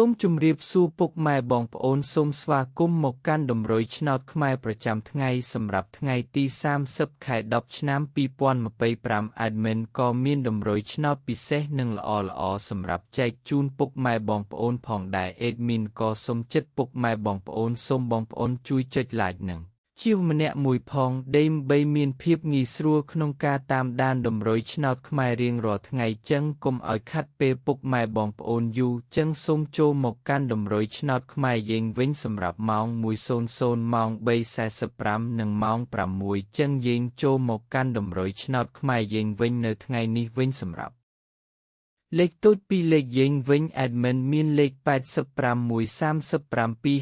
សូមជម្រាបសួរពុកម៉ែបងប្អូនសូមស្វាគមន៍មកកាន់តម្រុយឆ្នោតខ្មែរប្រចាំថ្ងៃសម្រាប់ថ្ងៃទី30 ខែ 10 ឆ្នាំ 2025 Admin ក៏មានតម្រុយឆ្នោតពិសេសនិងល្អៗសម្រាប់ចែកជូនពុកម៉ែបងប្អូនផងដែរ Admin ក៏សូមចិត្តពុកម៉ែបងប្អូនសូមបងប្អូនជួយចុច like និងជាវម្នាក់មួយផងដើម្បីមានភាពងាយស្រួលក្នុងការតាមដានតម្រុយឆ្នោតខ្មែររៀងរាល់ថ្ងៃចឹងកុំឲ្យខាត់ពេលពុកម៉ែបងប្អូនយូរចឹងសូមចូលមកកាន់តម្រុយឆ្នោតខ្មែរយើងវិញសម្រាប់ម៉ោង 1:00 ម៉ោង 3:45 និងម៉ោង 6 ចឹងយើងចូលមកកាន់តម្រុយឆ្នោតខ្មែរយើងវិញនៅថ្ងៃនេះវិញសម្រាប់លេខតូចពីលេខយើងវិញ Admin មានលេខ 86 37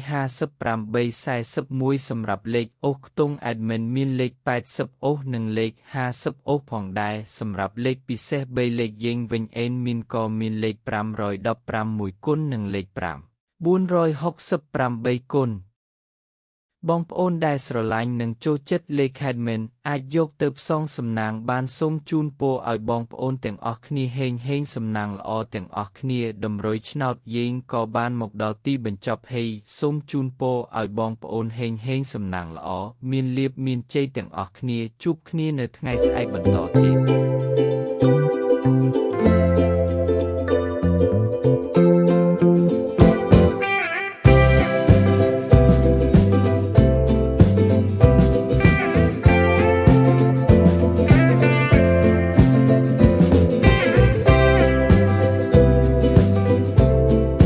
58 41 សម្រាប់លេខអូសខ្ទង់ Admin មានលេខ 80 អូសនិងលេខ 50 អូសផងដែរសម្រាប់លេខពិសេស3លេខយើងវិញ Admin ក៏មានលេខ 515 1គុណនិងលេខ 5 468គុណបងប្អូនដែលស្រឡាញ់និងចូលចិត្តលេខ Admin អាចយកទៅផ្សងសំណាងបានសូមជូនពរឲ្យបងប្អូនទាំងអស់គ្នាហេងសំណាងល្អទាំងអស់គ្នាតម្រុយឆ្នោតយើងក៏បានមកដល់ទីបញ្ចប់ហើយសូមជូនពរឲ្យបងប្អូនហេងសំណាងល្អមានលាភមានជ័យទាំងអស់គ្នាជួបគ្នានៅថ្ងៃស្អែកបន្តទៀត